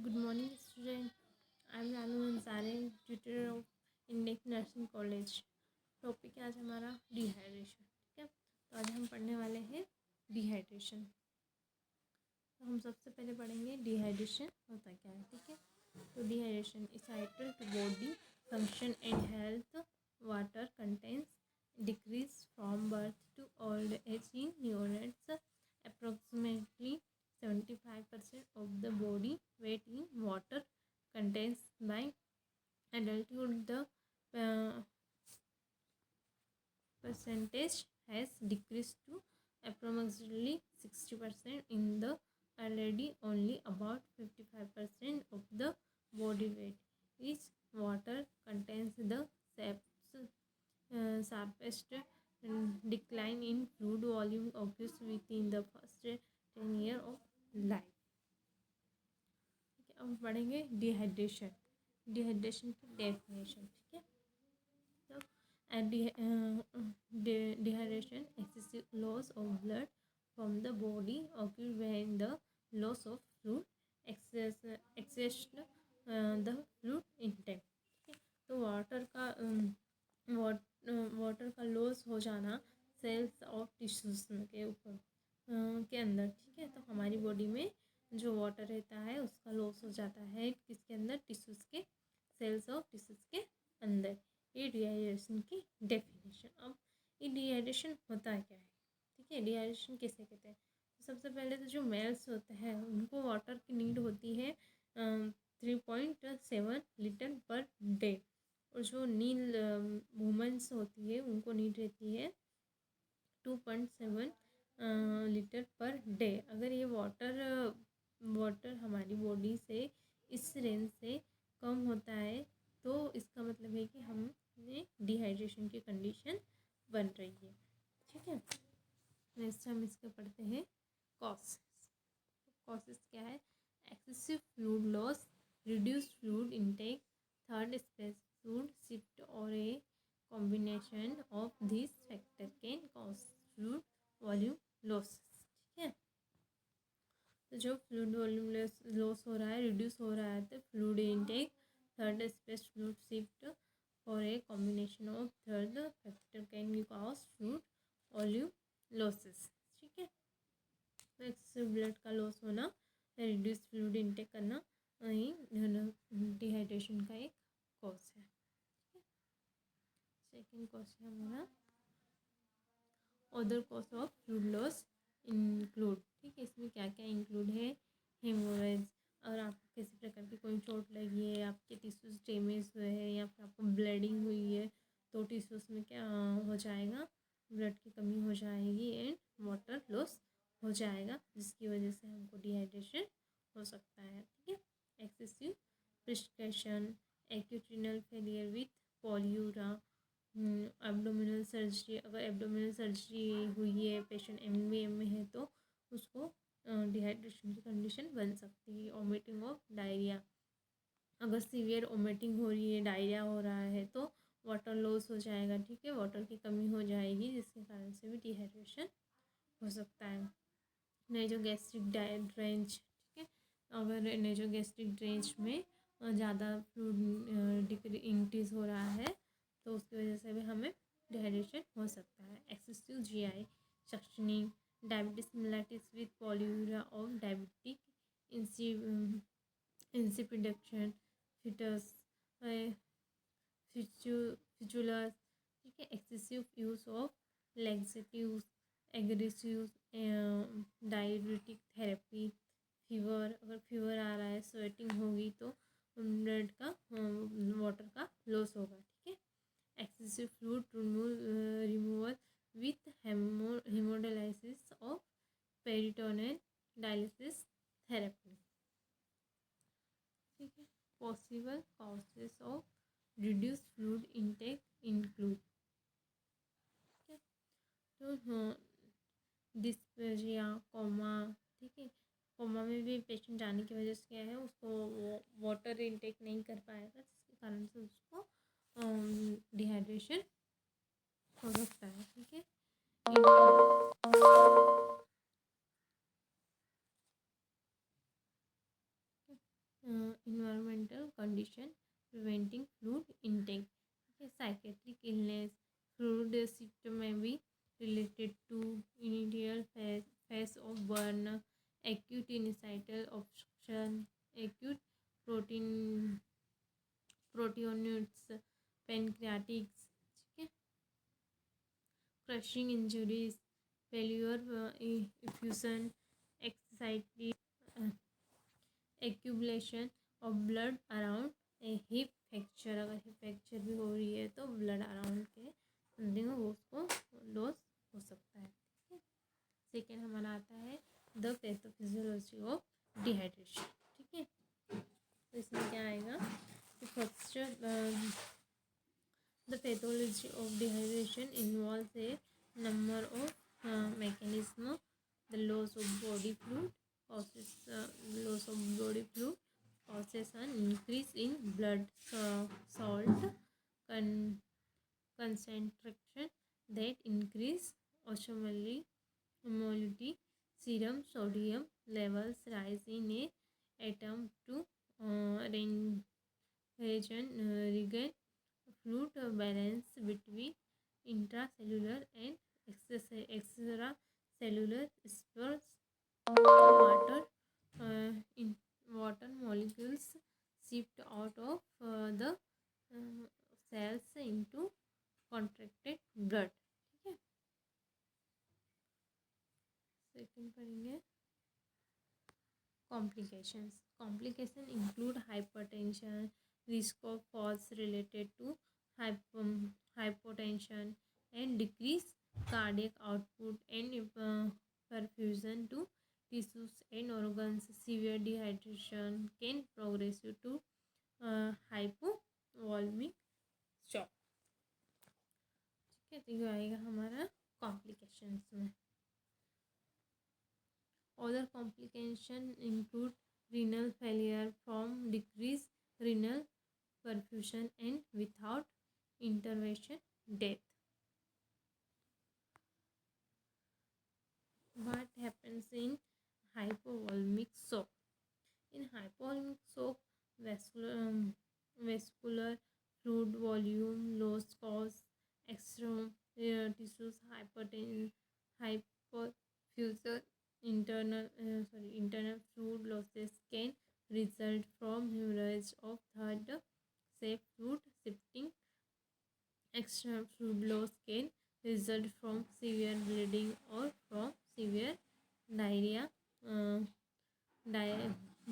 Good morning, student. I'm Ranu Ansari, tutor of Indian nursing college. Topic है आज हमारा dehydration. ठीक है, तो आज हम पढ़ने वाले हैं डिहाइड्रेशन। तो हम सबसे पहले पढ़ेंगे डिहाइड्रेशन होता क्या है। ठीक है, तो dehydration is vital to body function and health. Water contents decrease from birth to old age in neonates. Approximately 75% of the body weight in water contains by adulthood. The uh, percentage has decreased to approximately 60% in the already. Only about 55% of the body weight is water contains. The sharpest decline in fluid volume occurs within the first 10 year of life. ठीक है, अब पढ़ेंगे dehydration. Dehydration की definition. ठीक है, तो dehydration excessive loss of blood from the body occur when the loss of fluid excess the fluid intake। ठीक है, तो वाटर का लॉस हो जाना सेल्स और टिश्यूज के ऊपर के अंदर। ठीक है, तो हमारी बॉडी में जो वाटर रहता है उसका लॉस हो जाता है किसके अंदर, टिश्यूज के, सेल्स और टिश्यूज के अंदर। ये डिहाइड्रेशन की डेफिनेशन। अब ये डिहाइड्रेशन होता क्या है। ठीक है, डिहाइड्रेशन किसे कहते हैं। तो सबसे पहले तो जो मेल्स होते हैं उनको वाटर की नीड होती है 3.7 लीटर पर डे। और जो नील वुमेंस होती है उनको नीड रहती है 2.7 लीटर पर डे। अगर ये वाटर हमारी बॉडी से इस रेंज से कम होता है तो इसका मतलब है कि हमें डिहाइड्रेशन की कंडीशन बन रही है। ठीक है, नेक्स्ट हम इसके पढ़ते हैं कॉजेस। कॉजेस क्या है, excessive fluid loss, reduce fluid intake, third space fluid shift और a combination of this factor can cause fluid volume loss. ठीक है, तो जो फ्लूइड वॉल्यूम लॉस हो रहा है, रिड्यूस हो रहा है, तो fluid intake, third space fluid shift और a combination of third factor can cause fluid volume losses. ठीक है, तो एक्सेसिव ब्लड का लॉस होना, रिड्यूस फ्लूइड इनटेक करना डिहाइड्रेशन का एक कॉज है। ठीक है, सेकेंड कॉज है हमारा other cause of fluid loss include. ठीक है, इसमें क्या क्या इंक्लूड है, हेमोरेज, अगर आपको किसी प्रकार की कोई चोट लगी है, आपके टिश्यूज डैमेज हुए हैं या फिर आपको ब्लीडिंग हुई है तो टिश्यूज में क्या हो जाएगा, ब्लड की कमी हो जाएगी एंड वाटर लॉस हो जाएगा, जिसकी वजह से हमको डिहाइड्रेशन हो सकता है। ठीक है, excessive prescription, acute renal failure with polyuria, abdominal surgery, अगर एब्डोमिनल सर्जरी हुई है, पेशेंट एमबीएम में है तो उसको डिहाइड्रेशन की कंडीशन बन सकती है। वॉमिटिंग ऑफ डायरिया, अगर सीवियर वॉमिटिंग हो रही है, डायरिया हो रहा है तो वाटर लॉस हो जाएगा। ठीक है, वाटर की कमी हो जाएगी जिसके कारण से भी डिहाइड्रेशन हो सकता है। नेजोगैस्ट्रिक ड्रेंच, ठीक है, अगर नेजोगैस्ट्रिक ड्रेंच में ज़्यादा फ्लूइड इंक्रीज हो रहा है तो उसकी वजह से भी हमें डिहाइड्रेशन हो सकता है। Excessive GI suctioning, diabetes mellitus with polyuria और डायबिटिक इंसिपिडेक्शन, फिटस फिचुलस। ठीक है, excessive use of laxative, aggressive diabetic therapy, fever, अगर फीवर आ रहा है, स्वेटिंग होगी तो ब्लड का वाटर का लॉस होगा। ठीक है, excessive fluid removal with hemodialysis of peritoneal dialysis therapy. ठीक है, possible causes of reduce fluid intake include. ठीक है, तो डिस्पेजिया, कोमा। ठीक है, कोमा में भी पेशेंट जाने की वजह से क्या है, उसको वाटर इनटेक नहीं कर पाएगा जिसके कारण से उसको डिहाइड्रेशन हो सकता है। ठीक है, environmental condition preventing fluid intake. Okay, psychiatric illness, fluid symptom may be related to initial phase of burn, acute initial obstruction, acute protein proteinoids, pancreatitis, ठीक है, crushing injuries, failure, effusion, anxiety, uh, accumulation of blood around a hip fracture, अगर hip fracture भी हो रही है तो blood around के something वो उसको लॉस हो सकता है। ठीक है, सेकेंड हमारा आता है द पैथोफिजियोलॉजी ऑफ डिहाइड्रेशन। ठीक है, तो इसमें क्या आएगा कि first the pathology of dehydration involves a number of mechanisms. The loss of body fluid causes loss of body fluid causes an increase in blood salt con- concentration that increase osmolality molality. Serum sodium levels rise in a attempt to regain fluid balance between intracellular and extracellular spheres. Water in water molecules shift out of the cells into contracted blood। ठीक है, second पढ़ेंगे complications. Complications include hypertension, risk of falls related to hypotension, and decreased cardiac output and perfusion to tissues and organs. Severe dehydration can progress to hypovolemic shock। ठीक है, तो ये आएगा हमारा complications में। Other complications include renal failure from decreased renal perfusion and without intervention, death। What happens in hypovolemic shock? In hypovolemic shock, vascular fluid volume loss cause external tissues hyperfusion. Internal fluid losses can result from hemorrhage of third safe fluid shifting. External fluid loss can result from severe bleeding or from severe diarrhea,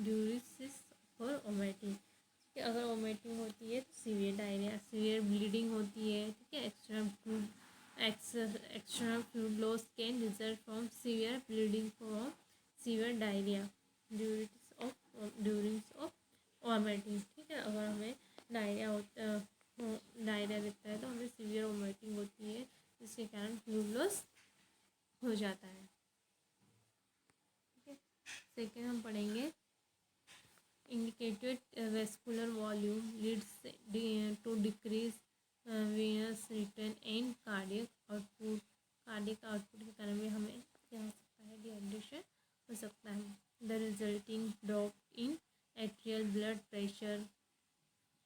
diuresis और vomiting. ठीक है, अगर vomiting होती है तो severe diarrhoea, severe bleeding होती है। ठीक है, external fluid loss can result from severe bleeding from severe diarrhea, diuresis of vomiting. ठीक है, अगर हमें डायरिया रहता है तो हमें सीवियर वोमिटिंग होती है, जिसके कारण फ्लूइड लॉस हो जाता है। ठीक है, सेकेंड हम पढ़ेंगे indicated vascular volume leads to decrease venous return and cardiac output। Cardiac output के कारण भी हमें क्या हो सकता है, डिहाइड्रेशन हो सकता है। The resulting drop in atrial blood pressure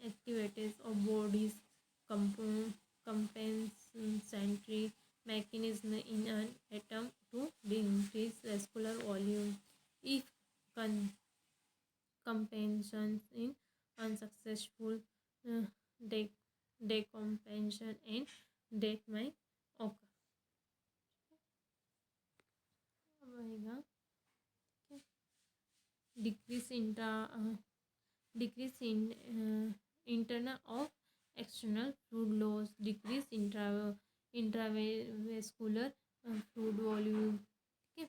activities of body's compensatory mechanism in an attempt to increase vascular volume. If compensation is unsuccessful, uh, decompensation and death may occur। अब रहेगा decrease in internal of external fluid loss, decrease intravascular fluid volume। ठीक है,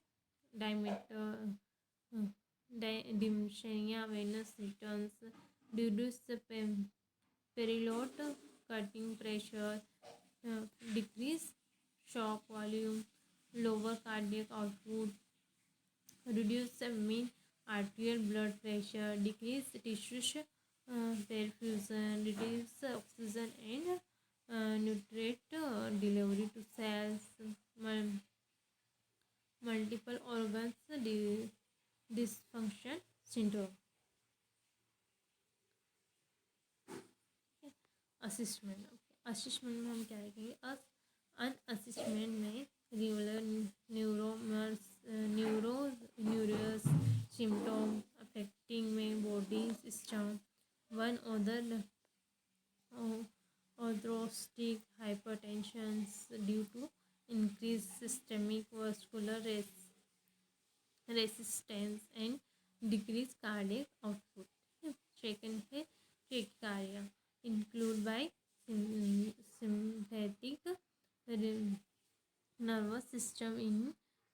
diameter dimension venous returns, reduce perilote cutting pressure, decrease shock volume, lower cardiac output, reduce mean arterial blood pressure, decrease tissue perfusion, reduce oxygen and nutrient delivery to cells, multiple organs dysfunction syndrome। असिस्टमेंट। असिस्टमेंट में हम क्या लिखेंगे, अन असिस्टमेंट में regular न्यूरोस symptom affecting में body system, one other orthostic hypertension due to increased systemic vascular resistance and decreased cardiac output. Second है tachycardia, include by sympathetic nervous system in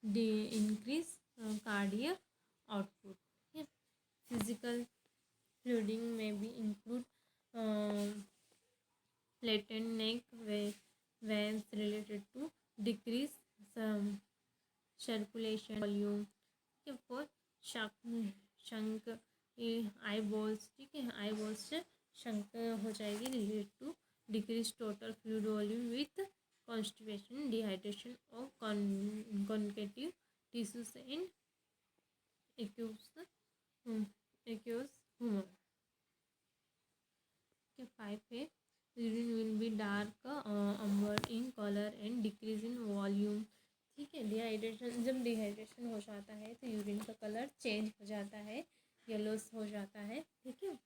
the increased cardiac output. Physical fluiding may be include latent neck veins related to decrease circulation volume। ठीक है, for शंक I balls, ठीक है, आई balls से shrink हो जाएगी related to decrease total fluid volume with constipation, dehydration of connective tissues and aqueous humour. के 5 है urine will be dark amber in colour and decrease in volume. ठीक है, dehydration, जब डिहाइड्रेशन हो जाता है तो यूरिन का कलर चेंज हो जाता है, येलोस हो जाता है। ठीक है,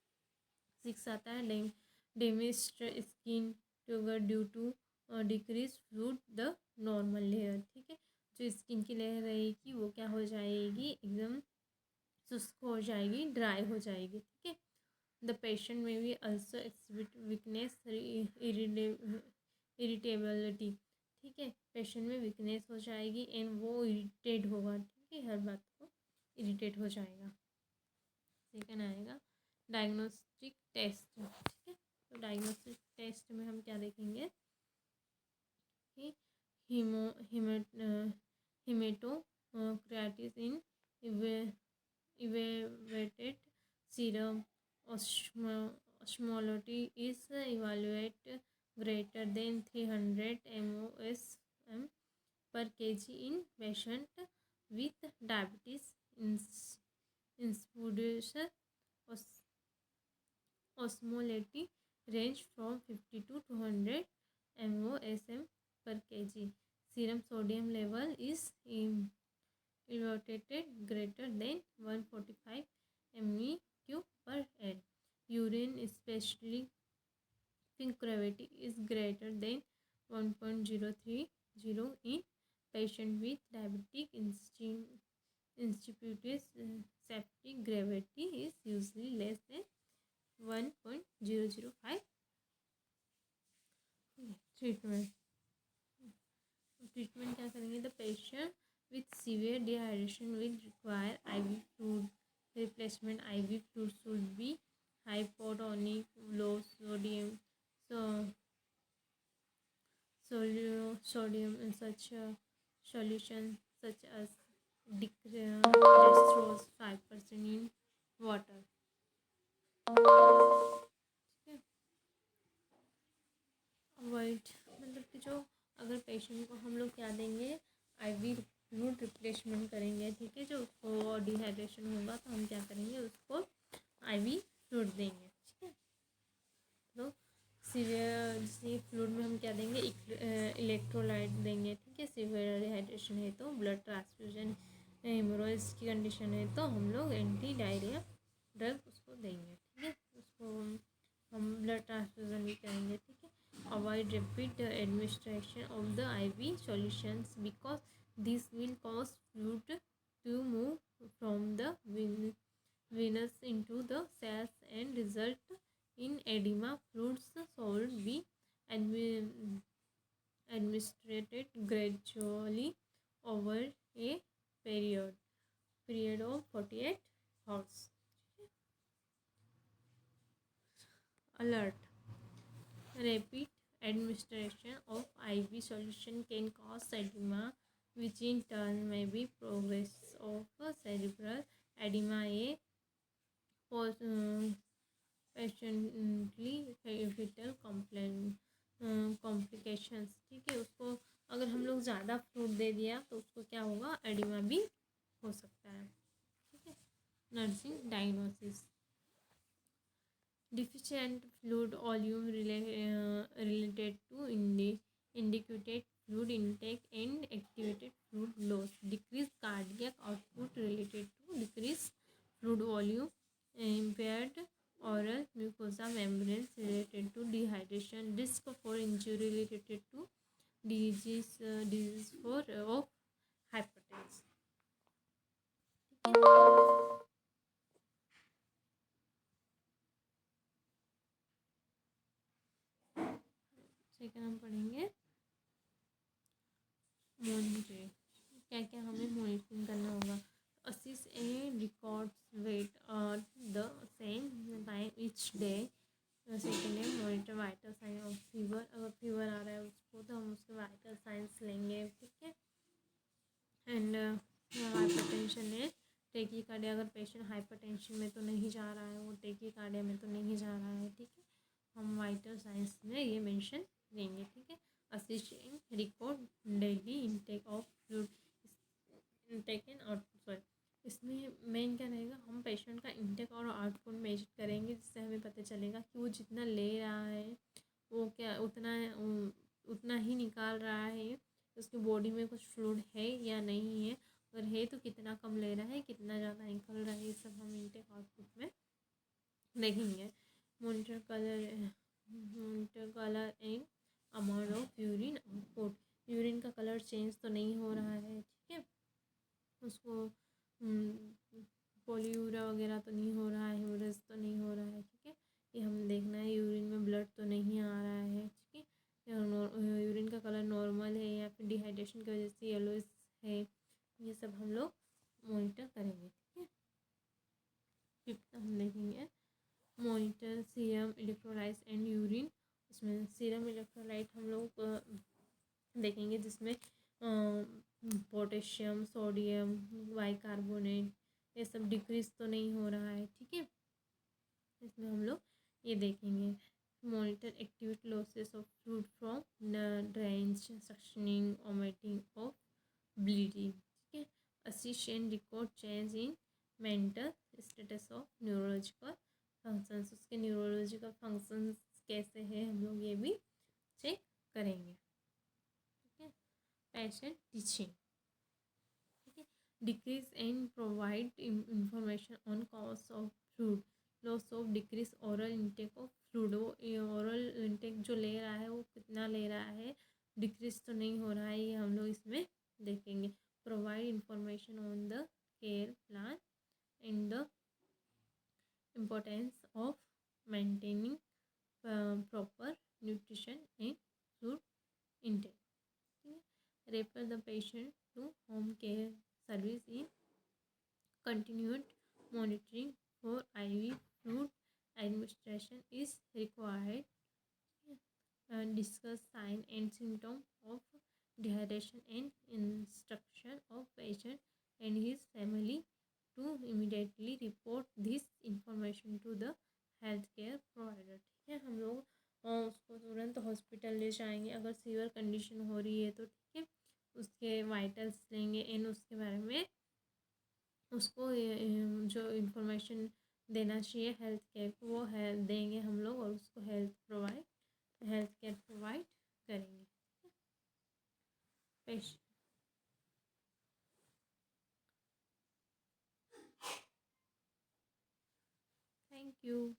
6 आता है damaged skin turgor due to decrease fluid the normal layer. ठीक है, जो स्किन की लेयर रहेगी वो क्या हो जाएगी, एकदम शुष्क हो जाएगी, ड्राई हो जाएगी। ठीक है, द पेशेंट में भी अल्सो एक्सिबिट वीकनेस, इरिटेबिलिटी। ठीक है, पेशेंट में वीकनेस हो जाएगी एंड वो इरिटेट होगा। ठीक है, हर बात को इरिटेट हो जाएगा। सेकंड आएगा डायग्नोस्टिक टेस्ट। ठीक है, तो डायग्नोस्टिक टेस्ट में हम क्या देखेंगे कि हिमेटोक्राइटिस इन इवेवेटेड serum osmolality is evaluate greater than 300 mOSM per kg in patient with diabetes insipidus। osmolality range from 50 to 200 mOSM per kg। serum sodium level is evaluated greater than 145 MEQ per head। urine especially pink gravity is greater than 1.030 in patient with diabetic insipidus। septic gravity is usually less than 1.005। Treatment क्या करेंगे, the patient with severe dehydration will require IV fluid replacement। IV fluid should be hypotonic, low sodium, sodium in such solution such as dextrose 5% in water। Avoid, मतलब कि जो अगर patient को हम लोग क्या देंगे, IV फ्लूइड रिप्लेसमेंट करेंगे। ठीक है, जो उसको डिहाइड्रेशन होगा तो हम क्या करेंगे, उसको IV फ्लूइड देंगे। ठीक है, तो सीवियर फ्लूइड में हम क्या देंगे, इलेक्ट्रोलाइट देंगे। ठीक है, सीवियर डिहाइड्रेशन है तो ब्लड ट्रांसफ्यूजन, हेमोरॉइड्स की कंडीशन है तो हम लोग एंटी डायरिया ड्रग उसको देंगे। ठीक है, उसको हम ब्लड ट्रांसफ्यूजन भी करेंगे। ठीक है, avoid rapid administration of the IV solutions because this will cause fluid to move from the venous into the cells and result in edema। fluids should be administered gradually over a period of 48 hours। alert, rapid administration of IV solution can cause edema which in turn may be progress of cerebral edema, a patiently fetal complications। ठीक है, उसको अगर हम लोग ज़्यादा fluid दे दिया तो उसको क्या होगा, एडिमा भी हो सकता है। ठीक है, nursing diagnosis, deficient fluid volume related to indicated fluid intake and activated fluid loss, decreased cardiac output related to decreased fluid volume, impaired oral mucosa membranes related to dehydration, risk for injury related to disease for of hypertension. Second हम पढ़ेंगे monitoring, क्या क्या हमें monitoring करना होगा. Assist a records weight the same time each day. Second है monitor vital sign of fever. अगर fever आ रहा है उसको तो हम उसके वाइटल साइंस लेंगे. ठीक है. एंड हाइपरटेंशन है टेकीकार्डिया. अगर पेशेंट हाइपरटेंशन में तो नहीं जा रहा है, वो टेकीकार्डिया में तो नहीं जा रहा है. ठीक है. हम वाइटल साइंस में ये मेंशन देंगे. ठीक है. Assisting record daily intake of fluid intake and output. Sorry, इसमें मेन क्या रहेगा, हम पेशेंट का इनटेक और आउटपुट मेजर करेंगे, जिससे हमें पता चलेगा कि वो जितना ले रहा है वो क्या उतना ही निकाल रहा है. उसकी बॉडी में कुछ फ्लूइड है या नहीं है. अगर है तो कितना कम ले रहा है, कितना ज़्यादा निकल रहा है. ये सब हम इनटेक आउटपुट में देखेंगे. Monitor colour and amount of urine output. Urine का कलर चेंज तो नहीं हो रहा है. ठीक है. उसको पॉलीयूरा वगैरह तो नहीं हो रहा है, हेमोरेज तो नहीं हो रहा है. ठीक है. ये हम देखना है. यूरिन में ब्लड तो नहीं आ रहा है. ठीक है. यूरिन का कलर नॉर्मल है या फिर डिहाइड्रेशन की वजह से येलोइश है. ये सब हम लोग मॉनिटर करेंगे. ठीक है. फिफ्थ हम देखेंगे monitor serum electrolytes and urine. उसमें सीरम इलेक्ट्रोलाइट हम लोग देखेंगे, जिसमें पोटेशियम, सोडियम, बाइकार्बोनेट ये सब डिक्रीज तो नहीं हो रहा है. ठीक है. इसमें हम लोग ये देखेंगे. Monitor activate losses of fluid from drench, suctioning, vomiting of bleeding. ठीक है. Assist and record change in mental status of neurological functions. उसके न्यूरोलॉजिकल फंक्शंस कैसे हैं हम लोग ये भी चेक करेंगे. ठीक है. Patient teaching. ठीक है. Decrease and provide information on cause of fluid loss of decrease oral intake of fluid. वो ओरल इंटेक जो ले रहा है वो कितना ले रहा है, डिक्रीज तो नहीं हो रहा है. ये हम लोग इसमें देखेंगे. Provide information on the care plan and the importance of maintaining proper nutrition and food intake. Refer the patient to home care service in continued monitoring for IV fluid administration is required. Discuss sign and symptom of dehydration and instruction of patient and his family to immediately report this information to the health care provider. ठीक है. हम लोग उसको तुरंत hospital ले जाएंगे अगर severe condition हो रही है तो. ठीक है. उसके वाइटल्स लेंगे एंड उसके बारे में उसको जो इन्फॉर्मेशन देना चाहिए हेल्थ केयर को वो देंगे हम लोग, और उसको हेल्थ केयर प्रोवाइड करेंगे. पेशेंट. Thank you.